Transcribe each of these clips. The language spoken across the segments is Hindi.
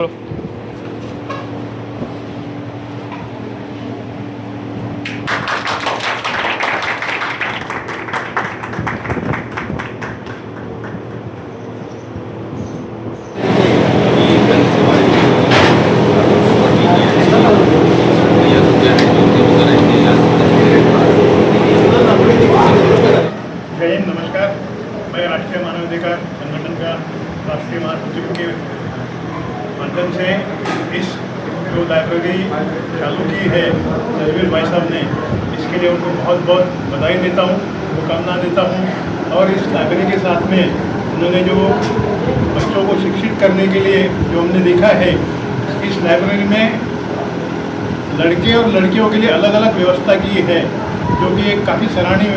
नमस्कार। मैं राष्ट्रीय मानवाधिकार संगठन का राष्ट्रीय महासचिव के माध्यम से इस जो लाइब्रेरी चालू की है जलवीर भाई साहब ने, इसके लिए उनको बहुत बहुत बधाई देता हूँ, शुभकामना देता हूँ। और इस लाइब्रेरी के साथ में उन्होंने जो बच्चों को शिक्षित करने के लिए जो हमने देखा है, इस लाइब्रेरी में लड़के और लड़कियों के लिए अलग अलग व्यवस्था की है, जो कि एक काफ़ी सराहनीय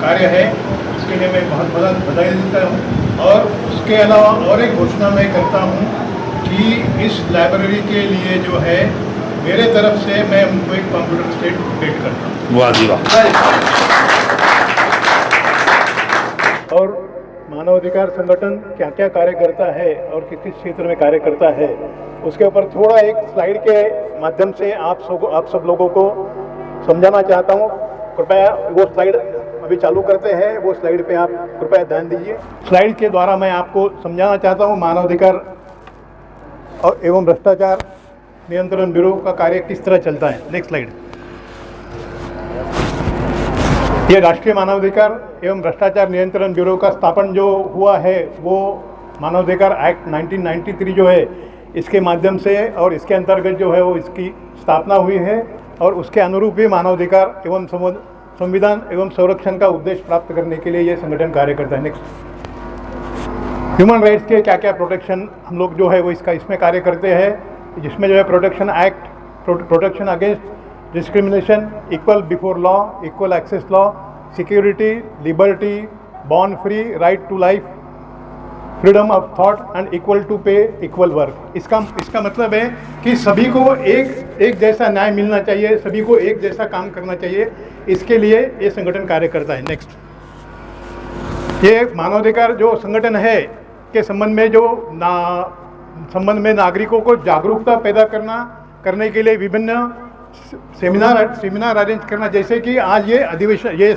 कार्य है। इसके लिए मैं बहुत बहुत बधाई देता हूँ। और उसके अलावा और एक घोषणा मैं करता हूँ कि इस लाइब्रेरी के लिए जो है मेरे तरफ से मैं उनको एक कंप्यूटर सेट भेंट करता हूँ। वाह जी वाह। और मानवाधिकार संगठन क्या क्या कार्य करता है और किस किस क्षेत्र में कार्य करता है, उसके ऊपर थोड़ा एक स्लाइड के माध्यम से आप सब लोगों को समझाना चाहता हूँ। कृपया वो स्लाइड अभी चालू करते हैं, वो स्लाइड पे आप कृपया ध्यान दीजिए। स्लाइड के द्वारा मैं आपको समझाना चाहता हूँ मानवाधिकार और एवं भ्रष्टाचार नियंत्रण ब्यूरो का कार्य किस तरह चलता है। Next slide. ये राष्ट्रीय मानवाधिकार एवं भ्रष्टाचार नियंत्रण ब्यूरो का स्थापन जो हुआ है वो मानवाधिकार एक्ट 1993 जो है इसके माध्यम से और इसके अंतर्गत जो है वो इसकी स्थापना हुई है। और उसके अनुरूप ही मानवाधिकार एवं संविधान एवं संरक्षण का उद्देश्य प्राप्त करने के लिए ये संगठन कार्य करता है। नेक्स्ट। ह्यूमन राइट्स के क्या क्या प्रोटेक्शन हम लोग जो है वो इसमें कार्य करते हैं, जिसमें जो है protection act, protection against discrimination, equal before law, equal access law, security, liberty, born free, right to life, freedom of thought and equal to pay equal work. इसका मतलब है कि सभी को एक जैसा न्याय मिलना चाहिए, सभी को एक जैसा काम करना चाहिए। इसके लिए ये संगठन कार्य करता है। नेक्स्ट। ये मानवाधिकार जो संगठन है के संबंध में नागरिकों को जागरूकता पैदा करने के लिए विभिन्न सेमिनार अरेंज करना, जैसे कि आज ये अधिवेशन, ये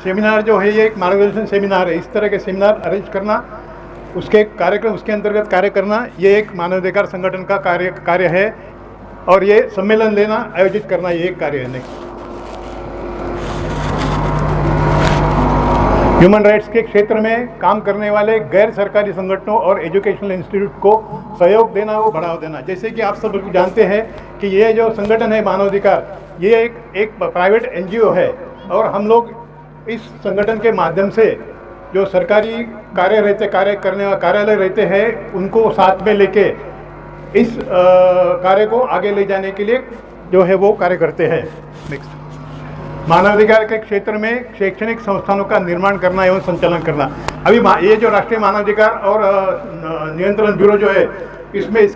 सेमिनार जो है ये एक मार्गदर्शन सेमिनार है। इस तरह के सेमिनार अरेंज करना, उसके कार्यक्रम उसके अंतर्गत कार्य करना, ये एक मानवाधिकार संगठन का कार्य है। और ये सम्मेलन लेना, आयोजित करना, ये एक कार्य है। नेक्स्ट। ह्यूमन राइट्स के क्षेत्र में काम करने वाले गैर सरकारी संगठनों और एजुकेशनल इंस्टीट्यूट को सहयोग देना, वो बढ़ावा देना। जैसे कि आप सब लोग जानते हैं कि ये जो संगठन है मानवाधिकार, ये एक प्राइवेट एनजीओ है। और हम लोग इस संगठन के माध्यम से जो सरकारी कार्यालय रहते हैं उनको साथ में लेके इस कार्य को आगे ले जाने के लिए जो है वो कार्य करते हैं। नेक्स्ट। मानवाधिकार के क्षेत्र में शैक्षणिक संस्थानों का निर्माण करना एवं संचालन करना। अभी ये जो राष्ट्रीय मानवाधिकार और नियंत्रण ब्यूरो जो है इसमें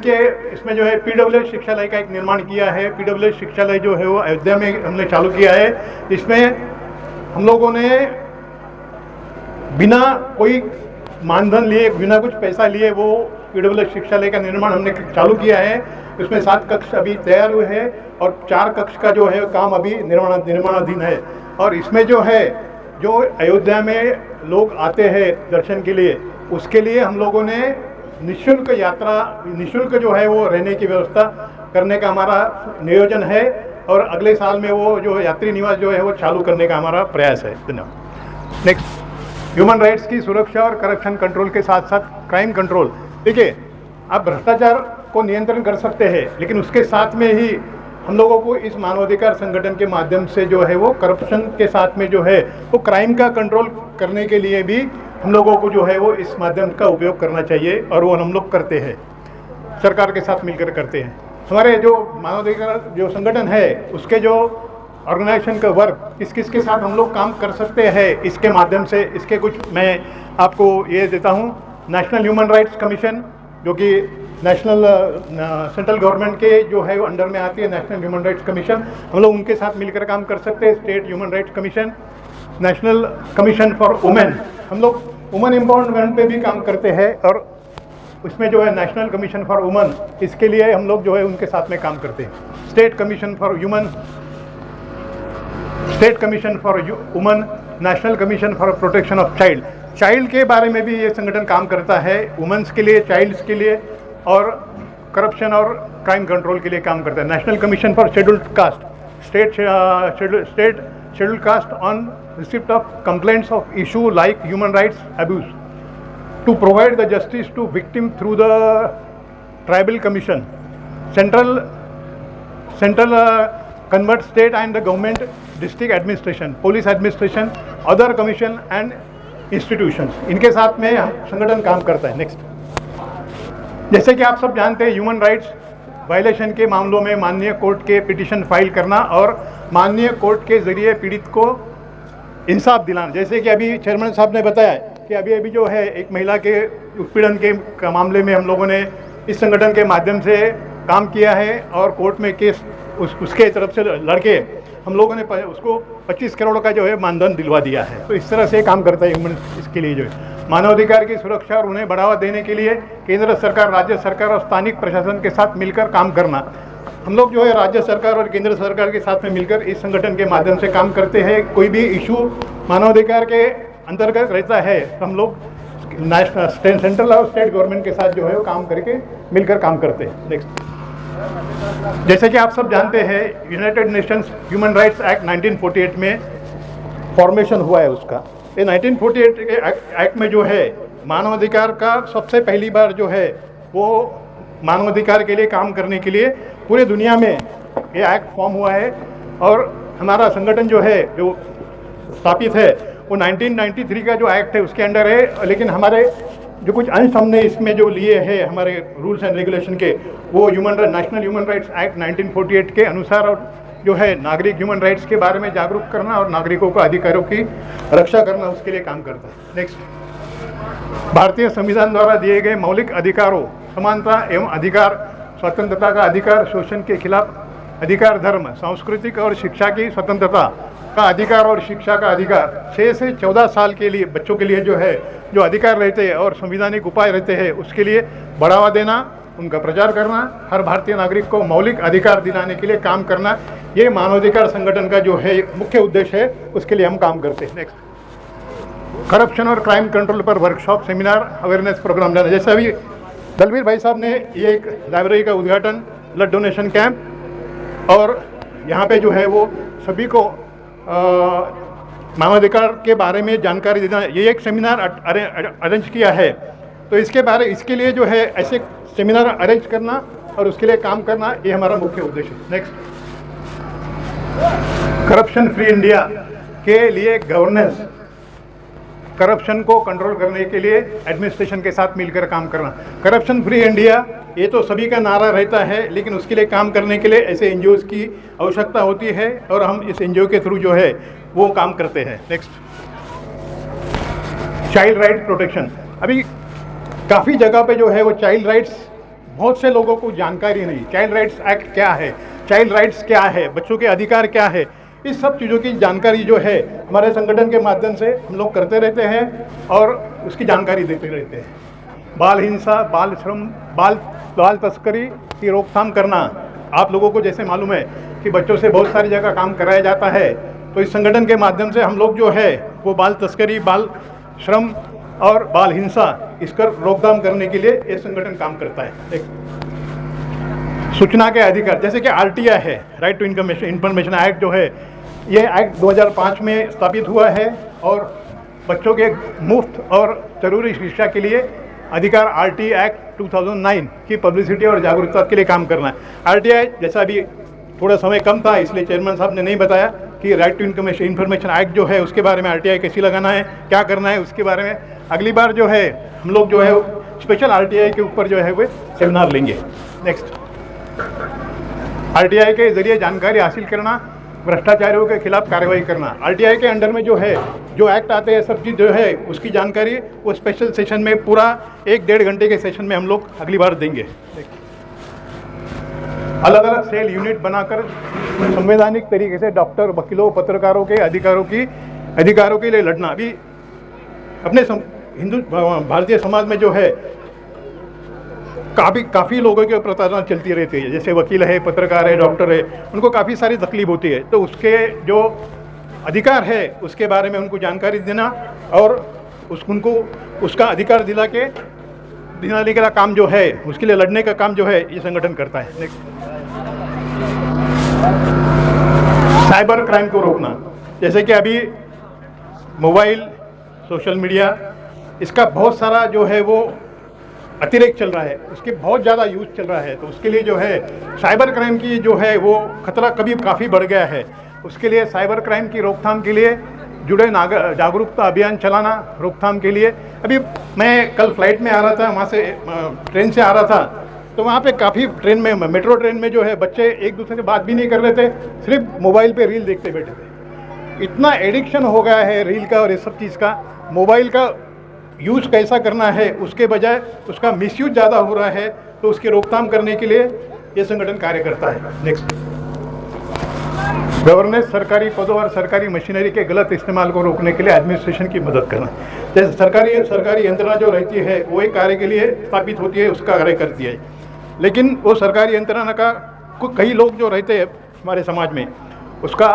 जो है पीडब्ल्यूएस शिक्षालय का एक निर्माण किया है। पीडब्ल्यूएस शिक्षालय जो है वो अयोध्या में हमने चालू किया है। इसमें हम लोगों ने बिना कोई मानधन लिए, बिना कुछ पैसा लिए वो पीडब्ल्यूएस शिक्षालय का निर्माण हमने चालू किया है। इसमें 7 कक्ष अभी तैयार हुए हैं और 4 कक्ष का जो है काम अभी निर्माणाधीन है। और इसमें जो है जो अयोध्या में लोग आते हैं दर्शन के लिए, उसके लिए हम लोगों ने निःशुल्क जो है वो रहने की व्यवस्था करने का हमारा नियोजन है। और अगले साल में वो जो यात्री निवास जो है वो चालू करने का हमारा प्रयास है। धन्यवाद। नेक्स्ट। ह्यूमन राइट्स की सुरक्षा और करप्शन कंट्रोल के साथ साथ क्राइम कंट्रोल। देखिए, आप भ्रष्टाचार को नियंत्रण कर सकते हैं, लेकिन उसके साथ में ही हम लोगों को इस मानवाधिकार संगठन के माध्यम से जो है वो करप्शन के साथ में जो है वो क्राइम का कंट्रोल करने के लिए भी हम लोगों को जो है वो इस माध्यम का उपयोग करना चाहिए। और वो हम लोग करते हैं, सरकार के साथ मिलकर करते हैं। हमारे जो मानवाधिकार जो संगठन है उसके जो ऑर्गेनाइजेशन का वर्क किस के साथ हम लोग काम कर सकते हैं, इसके माध्यम से इसके कुछ मैं आपको ये देता हूँ। नेशनल ह्यूमन राइट्स कमीशन, जो कि नेशनल सेंट्रल गवर्नमेंट के जो है वो अंडर में आती है, नेशनल ह्यूमन राइट्स कमीशन, हम लोग उनके साथ मिलकर काम कर सकते हैं। State human rights commission, national commission for women, हम लोग वुमेन एम्पावरमेंट पे भी काम करते हैं। और उसमें जो है नेशनल कमीशन फॉर वुमन, इसके लिए हम लोग जो है उनके साथ में काम करते हैं। State commission for woman, national commission for protection of child के बारे में भी ये संगठन काम करता है, वुमेंस के लिए, चाइल्ड्स के लिए और करप्शन और क्राइम कंट्रोल के लिए काम करता है। National commission for scheduled caste, state scheduled caste on receipt of complaints of issue like human rights abuse to provide the justice to victim through the tribal commission. Central convert state and the government, district administration, police administration, other commission and institutions, इनके साथ में संगठन काम करता है। नेक्स्ट, जैसे कि आप सब जानते हैं, ह्यूमन राइट्स वायलेशन के मामलों में माननीय कोर्ट के पिटीशन फाइल करना और माननीय कोर्ट के जरिए पीड़ित को इंसाफ दिलाना। जैसे कि अभी चेयरमैन साहब ने बताया कि अभी जो है एक महिला के उत्पीड़न के मामले में हम लोगों ने इस संगठन के माध्यम से काम किया है और कोर्ट में केस उसके तरफ से लड़के हम लोगों ने उसको 25 करोड़ का जो है मानधन दिलवा दिया है। तो इस तरह से काम करता है ह्यूमन, इसके लिए जो है मानवाधिकार की सुरक्षा और उन्हें बढ़ावा देने के लिए केंद्र सरकार, राज्य सरकार और स्थानिक प्रशासन के साथ मिलकर काम करना। हम लोग जो है राज्य सरकार और केंद्र सरकार के साथ में मिलकर इस संगठन के माध्यम से काम करते हैं। कोई भी इशू मानवाधिकार के अंतर्गत रहता है तो हम लोग सेंट्रल और स्टेट गवर्नमेंट के साथ जो है वो काम करके मिलकर काम करते हैं। नेक्स्ट, जैसे कि आप सब जानते हैं, United Nations human rights act 1948 में फॉर्मेशन हुआ है उसका। ये 1948 के एक्ट में जो है मानवाधिकार का सबसे पहली बार जो है वो मानवाधिकार के लिए काम करने के लिए पूरे दुनिया में ये एक्ट फॉर्म हुआ है। और हमारा संगठन जो है जो स्थापित है वो 1993 का जो एक्ट है उसके अंडर है, लेकिन हमारे जो कुछ अंश हमने इसमें जो लिए हैं हमारे रूल्स एंड रेगुलेशन के, वो नेशनल ह्यूमन राइट्स एक्ट 1948 के अनुसार और जो है नागरिक ह्यूमन राइट्स के बारे में जागरूक करना और नागरिकों को अधिकारों की रक्षा करना, उसके लिए काम करता है। नेक्स्ट, भारतीय संविधान द्वारा दिए गए मौलिक अधिकारों, समानता एवं अधिकार, स्वतंत्रता का अधिकार, शोषण के खिलाफ अधिकार, धर्म, सांस्कृतिक और शिक्षा की स्वतंत्रता का अधिकार और शिक्षा का अधिकार, 6 से 14 साल के लिए बच्चों के लिए जो है जो अधिकार रहते हैं और संवैधानिक उपाय रहते हैं उसके लिए बढ़ावा देना, उनका प्रचार करना, हर भारतीय नागरिक को मौलिक अधिकार दिलाने के लिए काम करना, ये मानवाधिकार संगठन का जो है मुख्य उद्देश्य है, उसके लिए हम काम करते हैं। नेक्स्ट, करप्शन और क्राइम कंट्रोल पर वर्कशॉप, सेमिनार, अवेयरनेस प्रोग्राम लेना। जैसे अभी दलवीर भाई साहब ने ये एक लाइब्रेरी का उद्घाटन, ब्लड डोनेशन कैंप, और यहाँ पे जो है वो सभी को मानवाधिकार के बारे में जानकारी देना, ये एक सेमिनार अरेंज किया है। तो इसके लिए जो है ऐसे सेमिनार अरेंज करना और उसके लिए काम करना, ये हमारा मुख्य उद्देश्य है। नेक्स्ट, करप्शन फ्री इंडिया के लिए गवर्नेंस, करप्शन को कंट्रोल करने के लिए एडमिनिस्ट्रेशन के साथ मिलकर काम करना। करप्शन फ्री इंडिया ये तो सभी का नारा रहता है, लेकिन उसके लिए काम करने के लिए ऐसे एनजीओज़ की आवश्यकता होती है और हम इस एनजीओ के थ्रू जो है वो काम करते हैं। Next, child right protection. अभी काफ़ी जगह पे जो है वो चाइल्ड राइट्स, बहुत से लोगों को जानकारी नहीं, चाइल्ड राइट्स एक्ट क्या है, चाइल्ड राइट्स क्या है, बच्चों के अधिकार क्या है, इस सब चीज़ों की जानकारी जो है हमारे संगठन के माध्यम से हम लोग करते रहते हैं और उसकी जानकारी देते रहते हैं। बाल हिंसा, बाल श्रम, बाल तस्करी की रोकथाम करना। आप लोगों को जैसे मालूम है कि बच्चों से बहुत सारी जगह काम कराया जाता है, तो इस संगठन के माध्यम से हम लोग जो है वो बाल तस्करी, बाल श्रम और बाल हिंसा, इसका रोकथाम करने के लिए ये संगठन काम करता है। सूचना के अधिकार, जैसे कि आरटीआई है, राइट टू इंफॉर्मेशन एक्ट जो है, ये एक्ट 2005 में स्थापित हुआ है और बच्चों के मुफ्त और जरूरी शिक्षा के लिए अधिकार, आरटीआई एक्ट 2009 की पब्लिसिटी और जागरूकता के लिए काम करना है। आरटीआई जैसा अभी थोड़ा समय कम था इसलिए चेयरमैन साहब ने नहीं बताया कि राइट टू इंफॉर्मेशन एक्ट जो है उसके बारे में आरटीआई कैसे लगाना है, क्या करना है, उसके बारे में अगली बार जो है हम लोग जो है स्पेशल आरटीआई के ऊपर जो है वो सेमिनार लेंगे। नेक्स्ट, आरटीआई के जरिए जानकारी हासिल करना, भ्रष्टाचारियों के खिलाफ कार्रवाई करना। आरटीआई के अंडर में जो है जो एक्ट आते हैं सब चीज़ जो है उसकी जानकारी वो स्पेशल सेशन में पूरा 1-1.5 घंटे के सेशन में हम लोग अगली बार देंगे। अलग अलग सेल यूनिट बनाकर संवैधानिक तरीके से डॉक्टर, वकीलों, पत्रकारों के अधिकारों के लिए लड़ना। अभी अपने भारतीय समाज में जो है काफ़ी लोगों की प्रताड़ना चलती रहती है, जैसे वकील है, पत्रकार है, डॉक्टर है, उनको काफ़ी सारी तकलीफ होती है। तो उसके जो अधिकार है उसके बारे में उनको जानकारी देना और उनको उसका अधिकार दिलाने का काम जो है, उसके लिए लड़ने का काम जो है ये संगठन करता है। नेक्स्ट, साइबर क्राइम को रोकना, जैसे कि अभी मोबाइल, सोशल मीडिया, इसका बहुत सारा जो है वो अतिरेक चल रहा है, उसके बहुत ज़्यादा यूज चल रहा है। तो उसके लिए जो है साइबर क्राइम की जो है वो खतरा काफ़ी बढ़ गया है। उसके लिए साइबर क्राइम की रोकथाम के लिए जुड़े जागरूकता अभियान चलाना, रोकथाम के लिए। अभी मैं कल फ्लाइट में आ रहा था, वहाँ से ट्रेन से आ रहा था, तो वहाँ पे काफ़ी ट्रेन में, मेट्रो ट्रेन में जो है बच्चे एक दूसरे से बात भी नहीं कर रहे थे, सिर्फ मोबाइल पे रील देखते बैठे थे। इतना एडिक्शन हो गया है रील का और ये सब चीज़ का। मोबाइल का यूज़ कैसा करना है उसके बजाय उसका मिसयूज ज़्यादा हो रहा है, तो उसकी रोकथाम करने के लिए ये संगठन कार्य करता है। नेक्स्ट, गवर्नेंस, सरकारी पदों और सरकारी मशीनरी के गलत इस्तेमाल को रोकने के लिए एडमिनिस्ट्रेशन की मदद करना। जैसे सरकारी यंत्रणा जो रहती है वो एक कार्य के लिए स्थापित होती है, उसका कार्य करती है, लेकिन वो सरकारी यंत्रणा का कई लोग जो रहते हैं हमारे समाज में उसका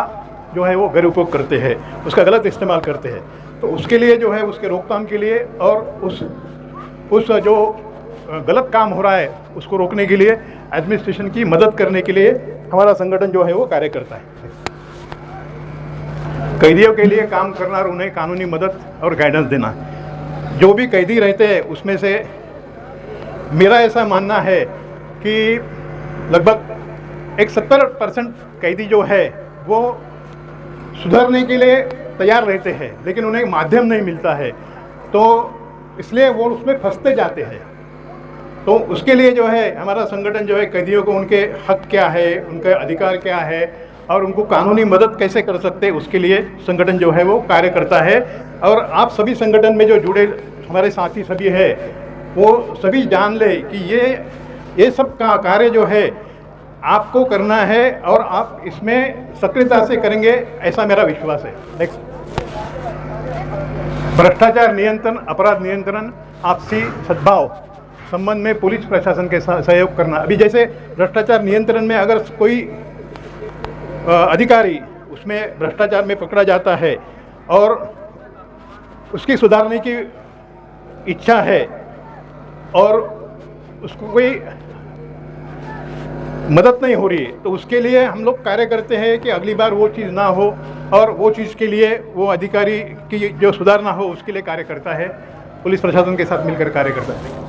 जो है वो दुरुपयोग करते हैं, उसका गलत इस्तेमाल करते हैं। तो उसके लिए जो है उसके रोकथाम के लिए और उस जो गलत काम हो रहा है उसको रोकने के लिए एडमिनिस्ट्रेशन की मदद करने के लिए हमारा संगठन जो है वो कार्य करता है। कैदियों के लिए काम करना और उन्हें कानूनी मदद और गाइडेंस देना। जो भी कैदी रहते हैं उसमें से मेरा ऐसा मानना है कि लगभग 70% कैदी जो है वो सुधरने के लिए तैयार रहते हैं, लेकिन उन्हें माध्यम नहीं मिलता है, तो इसलिए वो उसमें फंसते जाते हैं। तो उसके लिए जो है हमारा संगठन जो है कैदियों को उनके हक क्या है, उनके अधिकार क्या है और उनको कानूनी मदद कैसे कर सकते हैं, उसके लिए संगठन जो है वो कार्य करता है। और आप सभी संगठन में जो जुड़े हमारे साथी सभी है वो सभी जान ले कि ये सब का कार्य जो है आपको करना है और आप इसमें सक्रियता से करेंगे, ऐसा मेरा विश्वास है। नेक्स्ट, भ्रष्टाचार नियंत्रण, अपराध नियंत्रण, आपसी सद्भाव संबंध में पुलिस प्रशासन के सहयोग करना। अभी जैसे भ्रष्टाचार नियंत्रण में अगर कोई अधिकारी उसमें भ्रष्टाचार में पकड़ा जाता है और उसकी सुधारने की इच्छा है और उसको कोई मदद नहीं हो रही है, तो उसके लिए हम लोग कार्य करते हैं कि अगली बार वो चीज़ ना हो और वो चीज़ के लिए वो अधिकारी की जो सुधारना हो उसके लिए कार्य करता है, पुलिस प्रशासन के साथ मिलकर कार्य करता है।